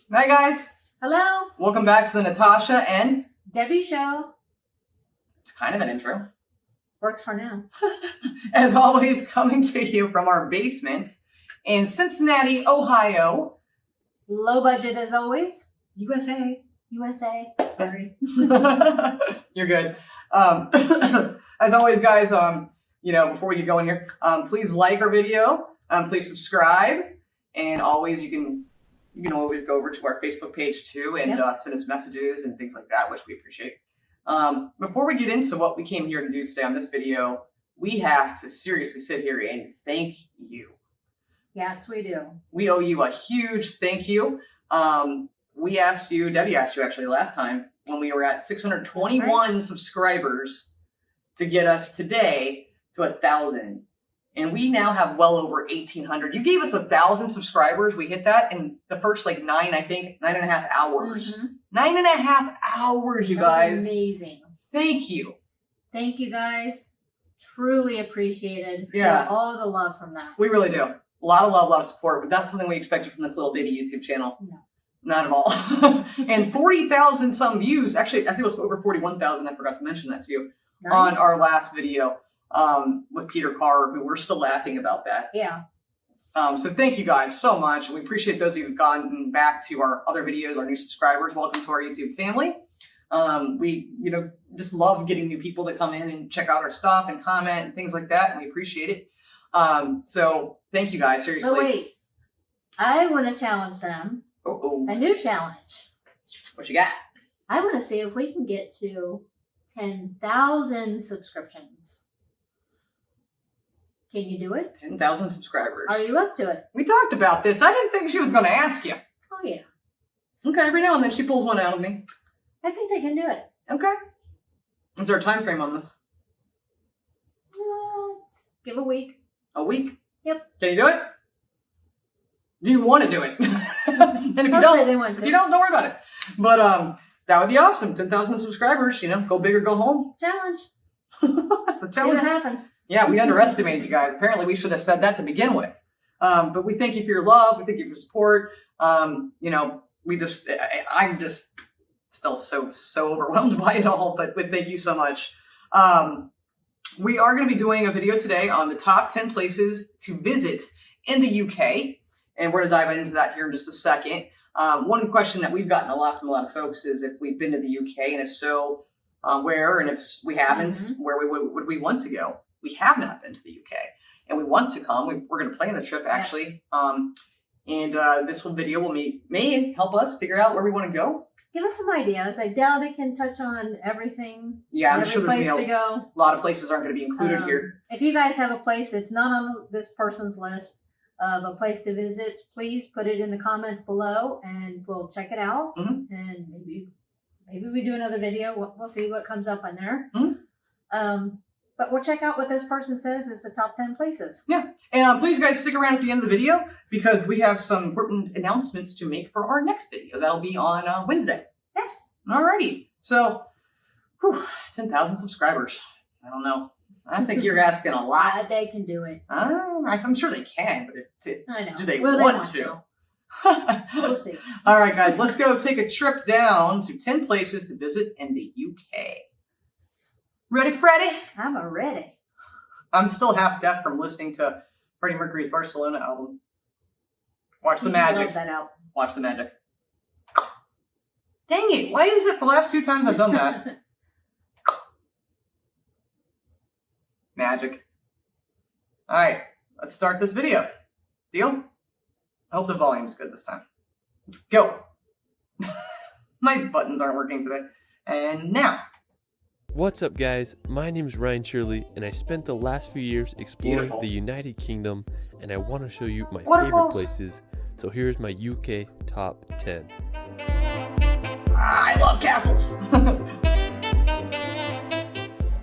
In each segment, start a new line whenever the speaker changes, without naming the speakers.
Hi guys.
Hello.
Welcome back to the Natasha and
Debbie show.
It's kind of an intro.
Works for now.
As always, coming to you from our basement in Cincinnati, Ohio.
Low budget as always.
USA.
Sorry.
You're good. As always, guys, before we get going here, please like our video. Please subscribe. And always, you can always go over to our Facebook page too and send us messages and things like that, which we appreciate. Before we get into what we came here to do today on this video, we have to seriously sit here and thank you.
Yes, we do.
We owe you a huge thank you. Debbie asked you actually last time when we were at 621 subscribers to get us today to 1,000. And we now have well over 1,800. You gave us 1,000 subscribers. We hit that in the first 9.5 hours. 9.5 hours, you guys.
Amazing.
Thank you.
Thank you, guys. Truly appreciated.
Yeah.
All the love from that.
We really do. A lot of love, a lot of support. But that's something we expected from this little baby YouTube channel.
No.
Not at all. And 40,000 some views. Actually, I think it was over 41,000. I forgot to mention that to you on our last video. With Peter Carr, who we're still laughing about that.
Yeah.
So thank you guys so much. We appreciate those of you who've gone back to our other videos, our new subscribers. Welcome to our YouTube family. We, just love getting new people to come in and check out our stuff and comment and things like that. And we appreciate it. So thank you guys, seriously.
But wait, I want to challenge them. A new challenge.
What you got?
I want to see if we can get to 10,000 subscriptions. Can you do it?
10,000 subscribers.
Are you up to it?
We talked about this. I didn't think she was going to ask you.
Oh, yeah.
Okay, every now and then she pulls one out of me.
I think they can do it.
Okay. Is there a time frame on this?
Let's give a week.
A week?
Yep.
Can you do it? Do you want to do it? And if you don't worry about it. But that would be awesome. 10,000 subscribers, go big or go home.
Challenge.
That's a challenge.
See what happens.
Yeah, we underestimated you guys. Apparently, we should have said that to begin with. But we thank you for your love. We thank you for your support. I'm just still so overwhelmed by it all. But thank you so much. We are going to be doing a video today on the top 10 places to visit in the UK. And we're going to dive into that here in just a second. One question that we've gotten a lot from a lot of folks is if we've been to the UK, and if so, where, and if we haven't, where would we want to go? We have not been to the UK, and we want to come. We're going to plan a trip, actually. Yes. This video may help us figure out where we want to go.
Give us some ideas. I doubt it can touch on everything.
Yeah, I'm sure there's
to go.
A lot of places aren't going to be included here.
If you guys have a place that's not on this person's list of a place to visit, please put it in the comments below, and we'll check it out. And maybe we do another video. We'll see what comes up on there. But we'll check out what this person says is the top 10 places. Yeah.
And please, guys, stick around at the end of the video because we have some important announcements to make for our next video. That'll be on Wednesday.
Yes.
Alrighty. So, 10,000 subscribers. I don't know. I think you're asking a lot.
They can do it.
I'm sure they can, but
I know.
Do they want to?
We'll see.
All right, guys, let's go take a trip down to 10 places to visit in the UK. Ready, Freddie?
I'm ready.
I'm still half deaf from listening to Freddie Mercury's Barcelona album. Watch the magic.
Love that album.
Watch the magic. Dang it. Why is it the last 2 times I've done that? Magic. All right, let's start this video. Deal? I hope the volume's good this time. Let's go. My buttons aren't working today. And now.
What's up, guys? My name is Ryan Shirley, and I spent the last few years exploring the United Kingdom, and I want to show you my favorite places. So here's my UK top 10.
I love castles.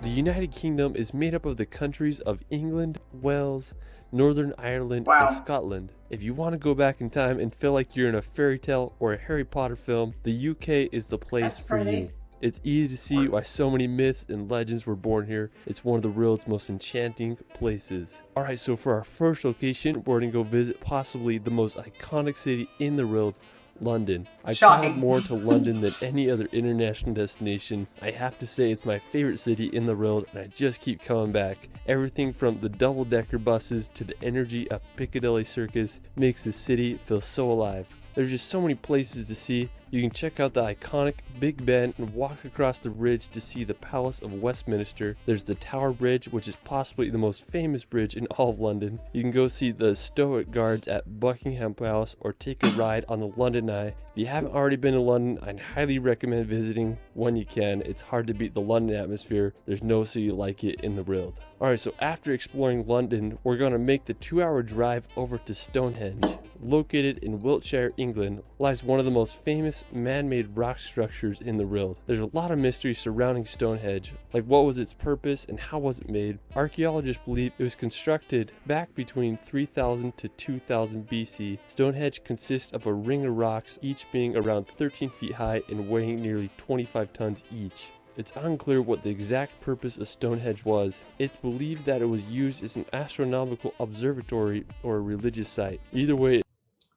The United Kingdom is made up of the countries of England, Wales, Northern Ireland, and Scotland. If you want to go back in time and feel like you're in a fairy tale or a Harry Potter film, the UK is the place for you. It's easy to see why so many myths and legends were born here. It's one of the world's most enchanting places. Alright, so for our first location, we're going to go visit possibly the most iconic city in the world, London. I
Shocking.
traveled more to London than any other international destination. I have to say it's my favorite city in the world, and I just keep coming back. Everything from the double-decker buses to the energy of Piccadilly Circus makes the city feel so alive. There's just so many places to see. You can check out the iconic Big Ben and walk across the bridge to see the Palace of Westminster. There's the Tower Bridge, which is possibly the most famous bridge in all of London. You can go see the Stoic Guards at Buckingham Palace or take a ride on the London Eye. If you haven't already been to London, I'd highly recommend visiting when you can. It's hard to beat the London atmosphere. There's no city like it in the world. Alright, so after exploring London, we're going to make the 2-hour drive over to Stonehenge. Located in Wiltshire, England, lies one of the most famous man-made rock structures in the world. There's a lot of mystery surrounding Stonehenge, like what was its purpose and how was it made. Archaeologists believe it was constructed back between 3000 to 2000 BC. Stonehenge consists of a ring of rocks, each being around 13 feet high and weighing nearly 25 tons each. It's unclear what the exact purpose of Stonehenge was. It's believed that it was used as an astronomical observatory or a religious site. Either way,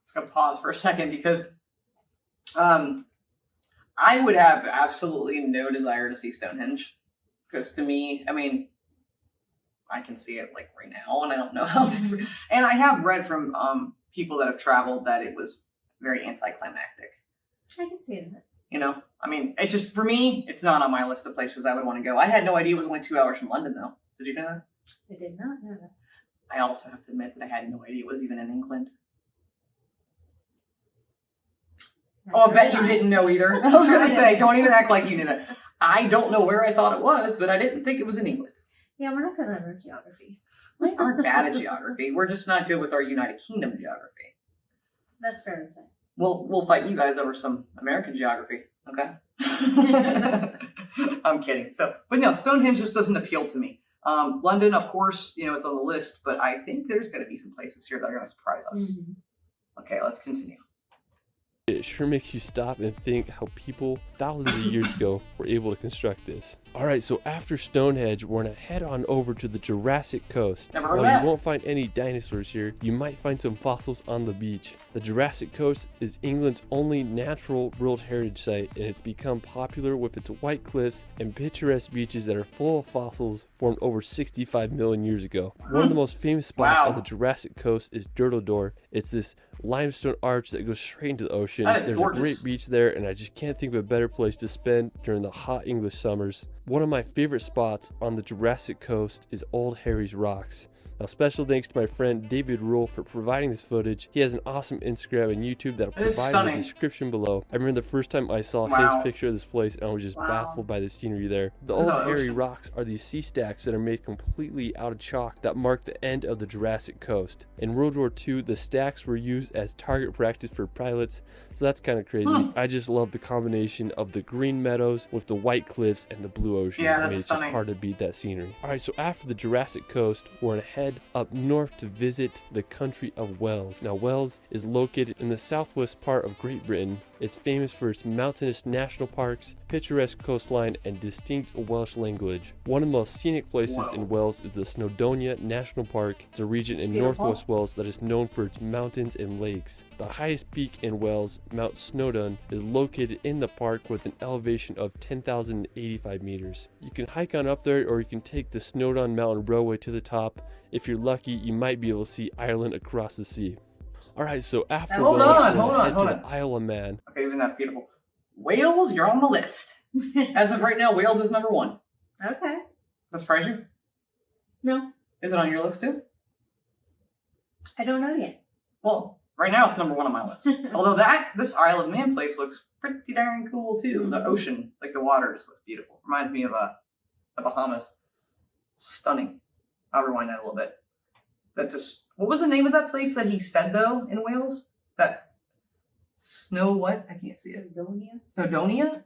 Just gonna pause for a second because I would have absolutely no desire to see Stonehenge. Because to me, I mean, I can see it like right now, and I don't know how to. And I have read from people that have traveled that it was very anticlimactic.
I can see that.
You know, I mean, it just, for me, it's not on my list of places I would want to go. I had no idea it was only 2 hours from London, though. Did you know that?
I did not know that.
I also have to admit that I had no idea it was even in England. Oh, I bet you didn't know either. I was going to say, don't even act like you knew that. I don't know where I thought it was, but I didn't think it was in England.
Yeah, we're not good at our geography.
We aren't bad at geography. We're just not good with our United Kingdom geography.
That's fair to say.
We'll fight you guys over some American geography, okay? I'm kidding. But no, Stonehenge just doesn't appeal to me. London, of course, you know, it's on the list, but I think there's going to be some places here that are going to surprise us.
Mm-hmm.
Okay, let's continue.
it sure makes you stop and think how people thousands of years ago were able to construct this. Alright, so after Stonehenge, we're gonna head on over to the Jurassic Coast.
Never heard
While
that.
you won't find any dinosaurs here, you might find some fossils on the beach. The Jurassic Coast is England's only natural World Heritage Site, and it's become popular with its white cliffs and picturesque beaches that are full of fossils formed over 65 million years ago. One of the most famous spots
Wow.
on the Jurassic Coast is Durdledore. It's this limestone arch that goes straight into the ocean.
That is
There's
gorgeous.
a great beach there, and I just can't think of a better place to spend during the hot English summers. One of my favorite spots on the Jurassic Coast is Old Harry's Rocks. Now, special thanks to my friend David Rule for providing this footage. He has an awesome Instagram and YouTube that I'll
It is
provide in
stunning.
the description below. I remember the first time I saw
Wow.
his picture of this place, and I was just
Wow.
baffled by the scenery there. The
Look
Old
at the
Harry
ocean.
Rocks are these sea stacks that are made completely out of chalk that mark the end of the Jurassic Coast. In World War II, the stacks were used as target practice for pilots, so that's kind of crazy. I just love the combination of the green meadows with the white cliffs and the blue ocean.
Yeah,
I
that's
mean, it's
stunning.
just hard to beat that scenery. Alright, so after the Jurassic Coast, we're gonna head up north to visit the country of Wales. Now, Wales is located in the southwest part of Great Britain. It's famous for its mountainous national parks, picturesque coastline, and distinct Welsh language. One of the most scenic places
Wow.
in Wales is the Snowdonia National Park. It's a region
It's
in
beautiful.
northwest Wales that is known for its mountains and lakes. The highest peak in Wales, Mount Snowdon, is located in the park with an elevation of 10,085 meters. You can hike on up there, or you can take the Snowdon Mountain Railway to the top. If you're lucky, you might be able to see Ireland across the sea. Alright, so after
Hold
Wales,
on,
we'll
hold on,
head
hold
to
on.
the Isle of Man.
Okay, even that's beautiful. Wales, you're on the list. As of right now, Wales is number 1.
Okay.
That surprise you?
No,
Is it on your list too?
I don't know yet.
Well, right now it's number 1 on my list. Although this Isle of Man place looks pretty darn cool too. The ocean, like the water, just looks beautiful. Reminds me of the Bahamas. It's stunning. I'll rewind that a little bit. What was the name of that place that he said though in Wales? That Snow what? I can't see it.
Snowdonia?
Snowdonia?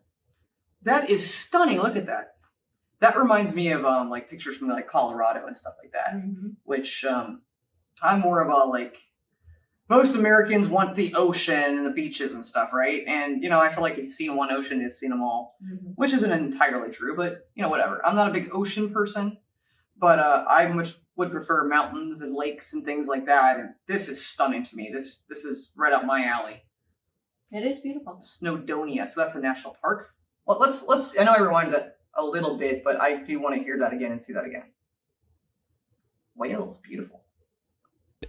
That is stunning. Look at that. That reminds me of like pictures from like Colorado and stuff like that.
Mm-hmm.
Which I'm more of a like, most Americans want the ocean and the beaches and stuff, right? And I feel like if you've seen one ocean, you've seen them all,
Mm-hmm.
which isn't entirely true, but whatever. I'm not a big ocean person, but I much would prefer mountains and lakes and things like that. And this is stunning to me. This is right up my alley.
It is beautiful.
Snowdonia. So that's a national park. Well, let's. I know I rewinded it a little bit, but I do want to hear that again and see that again. Wales, beautiful.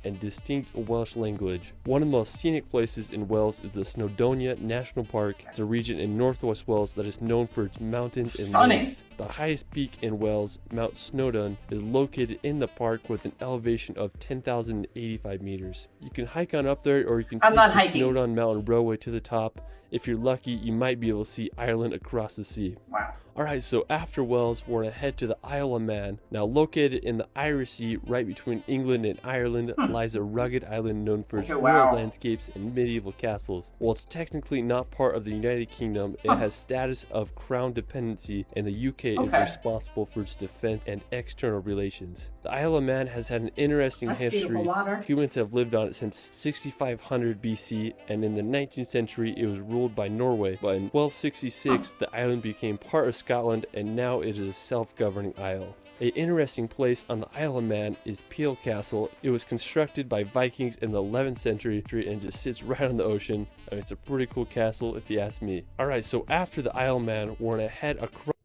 And distinct Welsh language. One of the most scenic places in Wales is the Snowdonia National Park. It's a region in northwest Wales that is known for its mountains and lakes. The highest peak in Wales, Mount Snowdon, is located in the park with an elevation of 10,085 meters. You can hike on up there, or you can take the Snowdon Mountain Railway to the top. If you're lucky, you might be able to see Ireland across the sea.
Wow.
Alright, so after Wales, we're going to head to the Isle of Man. Now, located in the Irish Sea, right between England and Ireland, lies a rugged island known for its rural landscapes and medieval castles. While it's technically not part of the United Kingdom, it has status of crown dependency, and the UK is responsible for its defense and external relations. The Isle of Man has had an interesting history. Humans have lived on it since 6500 BC, and in the 19th century, it was ruled by Norway. But in 1266, the island became part of Scotland, and now it is a self-governing isle. An interesting place on the Isle of Man is Peel Castle. It was constructed by Vikings in the 11th century and just sits right on the ocean. I mean, it's a pretty cool castle if you ask me. Alright, so after the Isle of Man, we're gonna head across.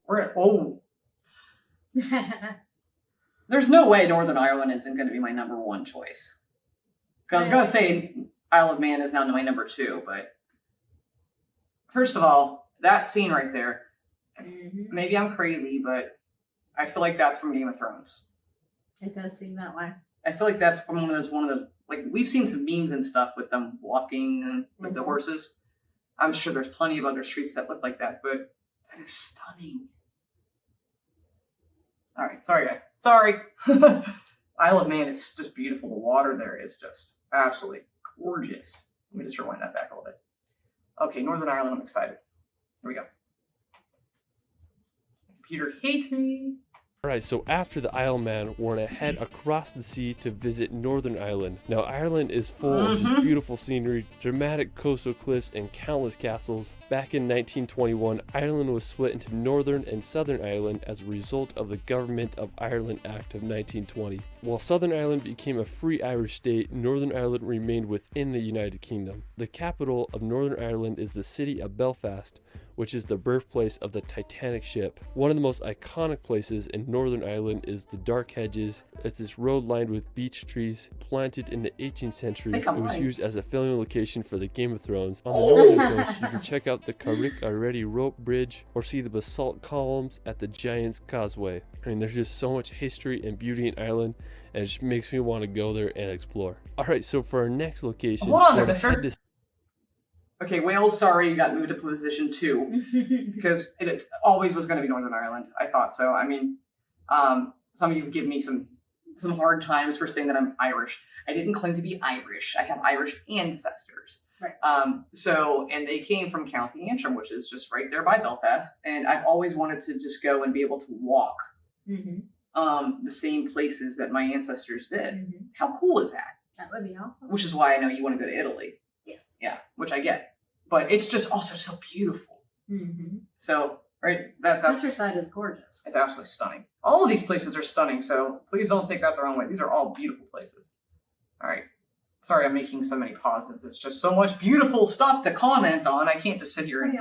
There's no way Northern Ireland isn't going to be my number one choice. Because I was going to say Isle of Man is now my number 2, but first of all, that scene right there, maybe I'm crazy, but I feel like that's from Game of Thrones.
It does seem that way.
I feel like that's one of the, like, we've seen some memes and stuff with them walking with the horses. I'm sure there's plenty of other streets that look like that, but that is stunning. All right, sorry guys. Sorry. Isle of Man is just beautiful. The water there is just absolutely gorgeous. Let me just rewind that back a little bit. Okay, Northern Ireland, I'm excited. Here we go. My computer hates me.
Alright, so after the Isle of Man, we're going to head across the sea to visit Northern Ireland. Now, Ireland is full of just beautiful scenery, dramatic coastal cliffs, and countless castles. Back in 1921, Ireland was split into Northern and Southern Ireland as a result of the Government of Ireland Act of 1920. While Southern Ireland became a free Irish state, Northern Ireland remained within the United Kingdom. The capital of Northern Ireland is the city of Belfast, which is the birthplace of the Titanic ship. One of the most iconic places in Northern Ireland is the Dark Hedges. It's this road lined with beech trees planted in the 18th century. It was used as a filming location for the Game of Thrones. On the northern coast, you can check out the Carrick Already Rope Bridge or see the basalt columns at the Giant's Causeway. I mean, there's just so much history and beauty in Ireland, and it just makes me want to go there and explore. Alright, so for our next location,
hold on there, mister. Okay, Wales, sorry, you got moved to position 2 because it always was going to be Northern Ireland. I thought so. I mean, some of you have given me some hard times for saying that I'm Irish. I didn't claim to be Irish. I have Irish ancestors.
Right.
And they came from County Antrim, which is just right there by Belfast. And I've always wanted to just go and be able to walk the same places that my ancestors did. How cool is that?
That would be awesome.
Which is why I know you want to go to Italy.
Yes.
Yeah, which I get. But it's just also so beautiful. So, right, that's...
Countryside is gorgeous.
It's absolutely stunning. All of these places are stunning, so please don't take that the wrong way. These are all beautiful places. All right. Sorry I'm making so many pauses. It's just so much beautiful stuff to comment on. I can't just sit here and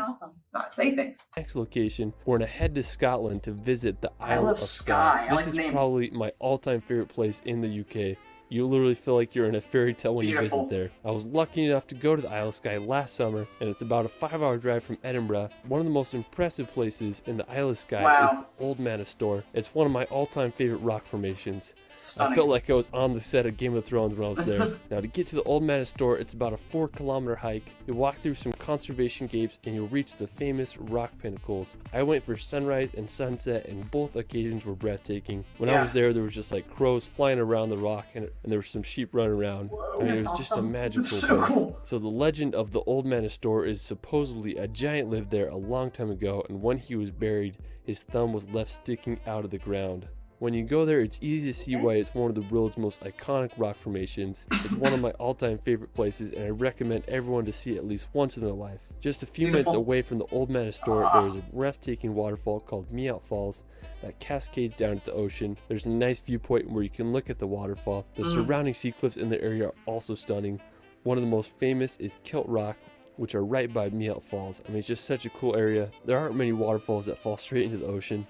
not say things.
Next location, we're going to head to Scotland to visit the Isle of Skye. This is probably my all-time favorite place in the UK. You literally feel like you're in a fairy tale when you visit there. I was lucky enough to go to the Isle of Skye last summer, and it's about a 5-hour drive from Edinburgh. One of the most impressive places in the Isle of Skye is the Old Manastor. It's one of my all-time favorite rock formations.
Stunning.
I felt like I was on the set of Game of Thrones when I was there. Now, to get to the Old Manastor, it's about a 4-kilometer hike. You'll walk through some conservation gates, and you'll reach the famous rock pinnacles. I went for sunrise and sunset, and both occasions were breathtaking. When I was there was just like crows flying around the rock, and there were some sheep running around.
Whoa,
I mean, it was just a magical place. Cool. So the legend of the Old Manastor is supposedly a giant lived there a long time ago, and when he was buried, his thumb was left sticking out of the ground. When you go there, it's easy to see why it's one of the world's most iconic rock formations. It's one of my all-time favorite places, and I recommend everyone to see it at least once in their life. Just a few minutes away from the Old Manastor, there is a breathtaking waterfall called Meout Falls that cascades down to the ocean. There's a nice viewpoint where you can look at the waterfall. The surrounding sea cliffs in the area are also stunning. One of the most famous is Kilt Rock, which are right by Meout Falls. I mean, it's just such a cool area. There aren't many waterfalls that fall straight into the ocean.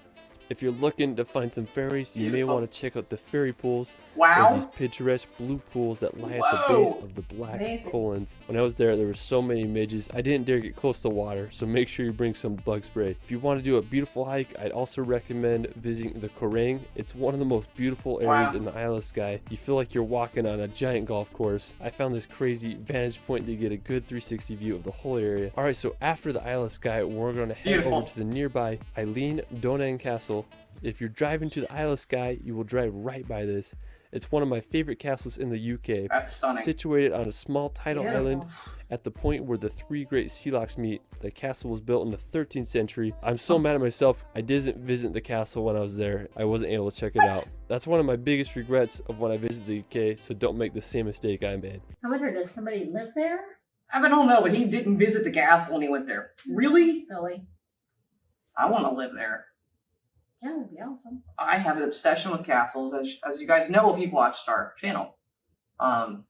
If you're looking to find some ferries, you may want to check out the ferry pools.
Wow.
These picturesque blue pools that lie at the base of the black colons. When I was there were so many midges. I didn't dare get close to water, so make sure you bring some bug spray. If you want to do a beautiful hike, I'd also recommend visiting the Korang. It's one of the most beautiful areas in the Isle of Skye. You feel like you're walking on a giant golf course. I found this crazy vantage point to get a good 360 view of the whole area. Alright, so after the Isle of Skye, we're going to head over to the nearby Eileen Donan Castle. If you're driving to the Isle of Skye, you will drive right by this. It's one of my favorite castles in the UK.
That's stunning.
Situated on a small tidal island at the point where the three great sea locks meet. The castle was built in the 13th century. I'm so mad at myself. I didn't visit the castle when I was there. I wasn't able to check it out. That's one of my biggest regrets of when I visited the UK, so don't make the same mistake I made.
I wonder, does somebody live there?
I don't know, but he didn't visit the castle when he went there. Really?
Silly.
I want to live there.
Yeah, that'd be awesome.
I have an obsession with castles, as you guys know if you've watched our channel. And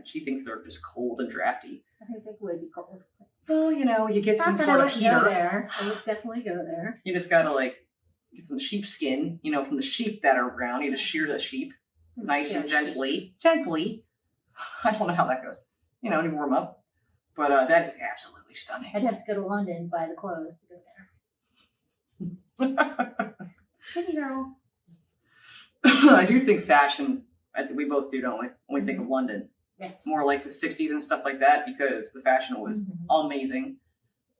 she thinks they're just cold and drafty.
I think they would be cold.
Well, you know, you get
Not
some
that
sort
I
of
would
heater.
go there. I would definitely go there.
You just gotta get some sheepskin, you know, from the sheep that are around. You just shear the sheep nice and gently. Gently. I don't know how that goes. You know, and you warm up. But that is absolutely stunning.
I'd have to go to London and buy the clothes to go there. City girl.
I do think fashion, we both do, don't we? When we think of London.
Yes.
More like the 60s and stuff like that, because the fashion was amazing.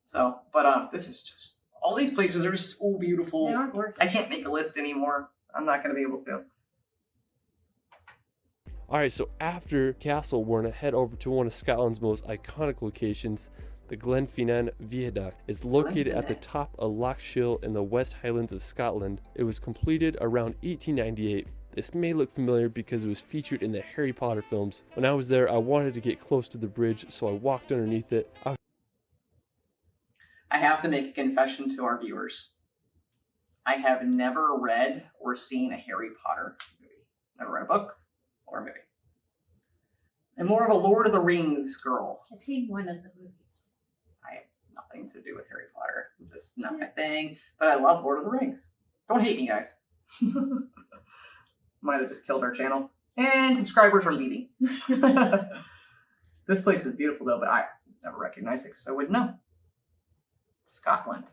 So, but this is just, all these places are so beautiful.
They are gorgeous.
I can't make a list anymore. I'm not going to be able to.
Alright, so after Castle, we're going to head over to one of Scotland's most iconic locations, the Glenfinnan Viaduct. It's located at the top of Loch Shiel in the West Highlands of Scotland. It was completed around 1898. This may look familiar because it was featured in the Harry Potter films. When I was there, I wanted to get close to the bridge, so I walked underneath it.
I have to make a confession to our viewers. I have never read or seen a Harry Potter movie. Never read a book or a movie. I'm more of a Lord of the Rings girl.
I've seen one of the movies.
I have nothing to do with Harry Potter. It's just not my thing. But I love Lord of the Rings. Don't hate me, guys. Might have just killed our channel. And subscribers are leaving. This place is beautiful, though, but I never recognized it because I wouldn't know. Scotland.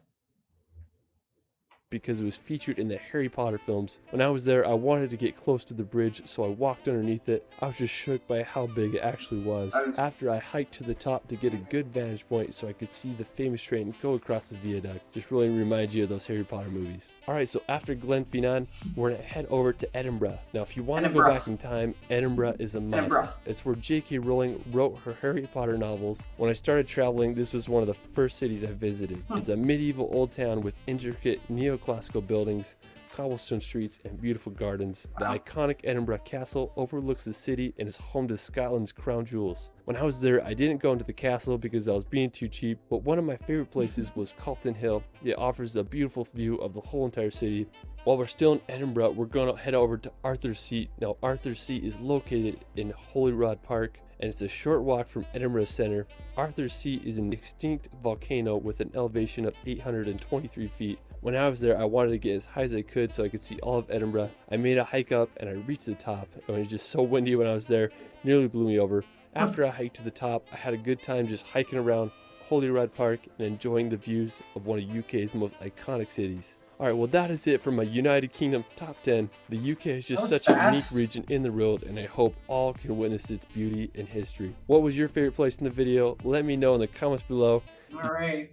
Because it was featured in the Harry Potter films. When I was there, I wanted to get close to the bridge, so I walked underneath it. I was just shook by how big it actually was. After I hiked to the top to get a good vantage point so I could see the famous train go across the viaduct. Just really reminds you of those Harry Potter movies. Alright, so after Glenfinnan, we're going to head over to Edinburgh. Now, if you want to go back in time, Edinburgh is a must. It's where J.K. Rowling wrote her Harry Potter novels. When I started traveling, this was one of the first cities I visited. It's a medieval old town with intricate neoclassical buildings, cobblestone streets, and beautiful gardens. The iconic Edinburgh Castle overlooks the city and is home to Scotland's crown jewels. When I was there, I didn't go into the castle because I was being too cheap, but one of my favorite places was Calton Hill. It offers a beautiful view of the whole entire city. While we're still in Edinburgh, we're going to head over to Arthur's Seat. Now, Arthur's Seat is located in Holyrood Park, and it's a short walk from Edinburgh Centre. Arthur's Seat is an extinct volcano with an elevation of 823 feet. When I was there, I wanted to get as high as I could so I could see all of Edinburgh. I made a hike up and I reached the top. It was just so windy when I was there, nearly blew me over. After I hiked to the top, I had a good time just hiking around Holyrood Park and enjoying the views of one of UK's most iconic cities. Alright, well that is it for my United Kingdom top 10. The UK is just such a unique region in the world, and I hope all can witness its beauty and history. What was your favorite place in the video? Let me know in the comments below.
Alright.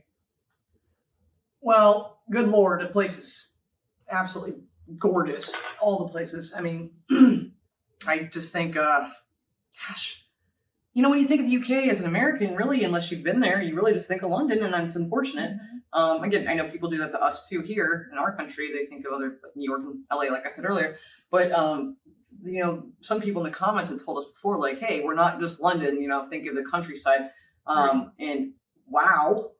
Well, good lord, the place is absolutely gorgeous. All the places. I mean, I just think, gosh, you know, when you think of the UK as an American, really, unless you've been there, you really just think of London, and it's unfortunate. Again, I know people do that to us too here in our country. They think of other, like New York and LA, like I said earlier. But, you know, some people in the comments have told us before, like, hey, we're not just London, you know, think of the countryside. And wow.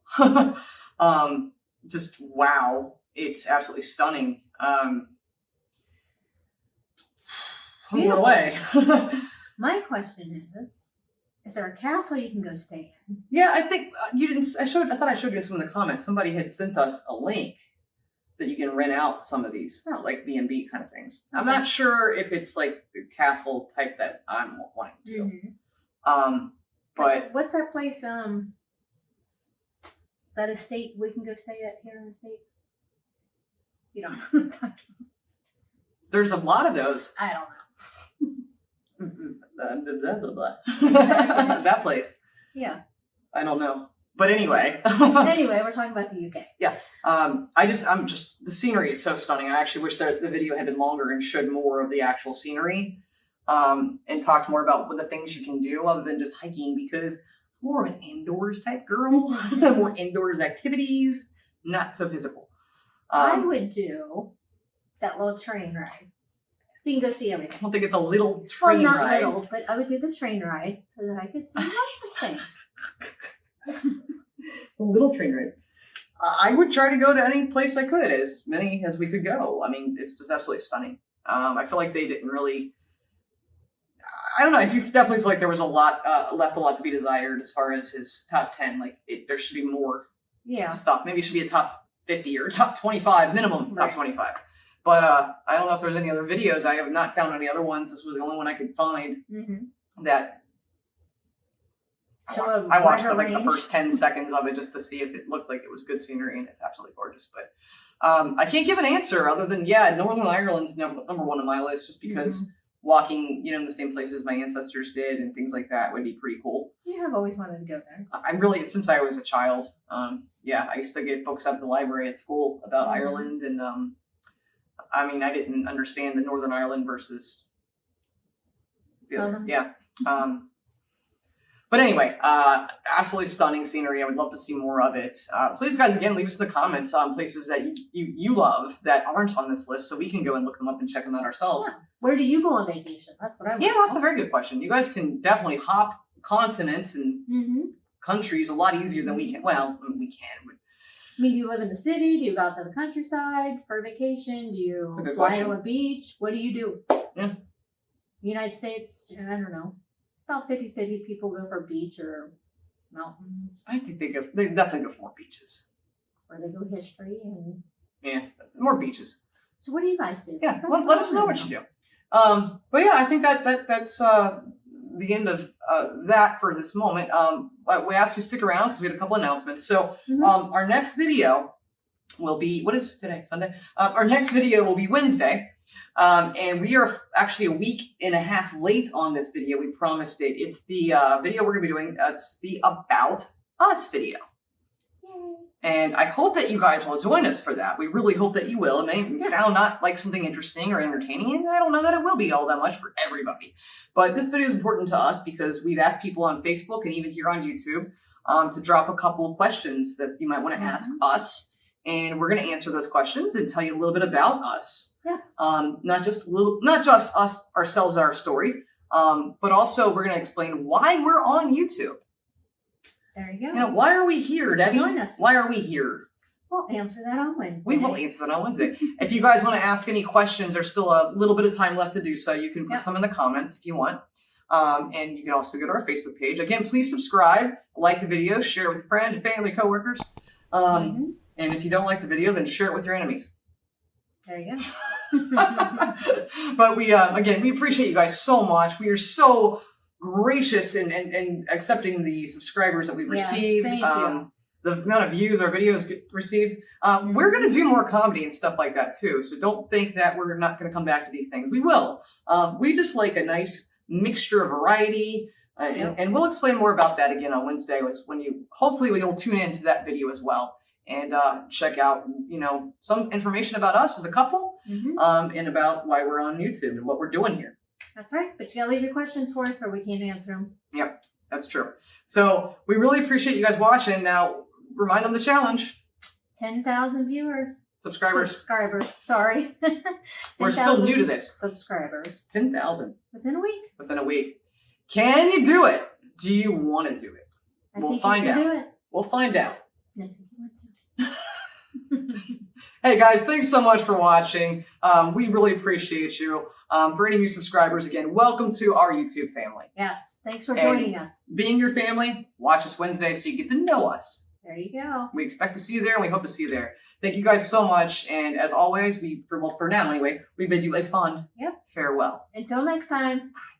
Just wow. It's absolutely stunning. I'm blown away.
My question is, Is there a castle you can go stay in?
Yeah, I think you didn't. I thought I showed you in some of the comments. Somebody had sent us a link that you can rent out some of these, like B&B kind of things. I'm not sure if it's like the castle type that I'm wanting to.
Mm-hmm.
But
what's that place? That estate we can go stay at here in the States. You don't know what I'm talking about.
There's a lot of those.
I don't know.
Blah, blah, blah.
Exactly.
That place.
Yeah.
I don't know. But anyway.
Anyway, we're talking about the UK.
Yeah. The scenery is so stunning. I actually wish that the video had been longer and showed more of the actual scenery, and talked more about what the things you can do other than just hiking, because I'm more of an indoors type girl. More indoors activities, not so physical.
I would do that little train ride. So you can go see everything.
I don't think it's a little train
not
ride.
little, but I would do the train ride so that I could see lots of things.
A little train ride. I would try to go to any place I could, as many as we could go. I mean, it's just absolutely stunning. I feel like they didn't really. I don't know. I do definitely feel like there was a lot left a lot to be desired as far as his top 10. Like there should be more stuff. Maybe it should be a top 50 or top 25 minimum. Top 25. But I don't know if there's any other videos. I have not found any other ones. This was the only one I could find that.
So
I watched the first 10 seconds of it just to see if it looked like it was good scenery, and it's absolutely gorgeous. But I can't give an answer other than, Northern Ireland's number one on my list, just because walking, in the same places my ancestors did and things like that would be pretty cool.
You have always wanted to go there.
I'm really, since I was a child, I used to get books out of the library at school about Ireland, and I mean, I didn't understand the Northern Ireland versus the other. Yeah. But anyway, absolutely stunning scenery. I would love to see more of it. Please, guys, again, leave us in the comments on places that you love that aren't on this list, so we can go and look them up and check them out ourselves.
Yeah. Where do you go on vacation? That's what I want to know.
That's a very good question. You guys can definitely hop continents and countries a lot easier than we can. Well, we can. But
I mean, do you live in the city? Do you go out to the countryside for vacation? Do you fly to a beach? What do you do?
Yeah.
United States, I don't know. About 50-50 people go for beach or mountains.
I think they definitely go for more beaches.
Or they go history and
more beaches.
So what do you guys do?
Yeah, let us know what you do. But yeah, I think that's the end of that for this moment. We asked you to stick around because we had a couple announcements. So our next video will be, what is today? Sunday? Our next video will be Wednesday. And we are actually a week and a half late on this video. We promised it. It's the video we're going to be doing. It's the About Us video. Yay. And I hope that you guys will join us for that. We really hope that you will. It may sound not like something interesting or entertaining, and I don't know that it will be all that much for everybody. But this video is important to us because we've asked people on Facebook and even here on YouTube to drop a couple of questions that you might want to ask us. And we're going to answer those questions and tell you a little bit about us.
Yes.
Not just us ourselves, our story, but also we're going to explain why we're on YouTube.
There you go.
Why are we here, Debbie?
Join us.
Why are we here?
We'll answer that on Wednesday.
We will answer that on Wednesday. If you guys want to ask any questions, there's still a little bit of time left to do so. You can put some in the comments if you want. And you can also go to our Facebook page. Again, please subscribe, like the video, share it with friends, family, coworkers. And if you don't like the video, then share it with your enemies.
There you go.
But we appreciate you guys so much. We are so gracious in accepting the subscribers that we've received.
Thank you.
The amount of views our videos get received. We're going to do more comedy and stuff like that too. So don't think that we're not going to come back to these things. We will. We just like a nice mixture of variety. And we'll explain more about that again on Wednesday, which hopefully you'll tune into that video as well. And check out, some information about us as a couple, and about why we're on YouTube and what we're doing here.
That's right. But you gotta leave your questions for us or we can't answer them.
Yep, that's true. So we really appreciate you guys watching. Now, remind them the challenge.
10,000 viewers.
Subscribers.
Sorry.
We're still new to this.
Subscribers.
10,000.
Within a week.
Can you do it? Do you want to do it? We'll find out.
Do it.
We'll find out.
I think you want to.
Hey guys, thanks so much for watching. We really appreciate you. For any new subscribers, again, welcome to our YouTube family.
Yes. Thanks for joining us.
Being your family, watch us Wednesday so you get to know us.
There you go.
We expect to see you there, and we hope to see you there. Thank you guys so much. And as always, for now anyway, we bid you a fond farewell.
Until next time.
Bye.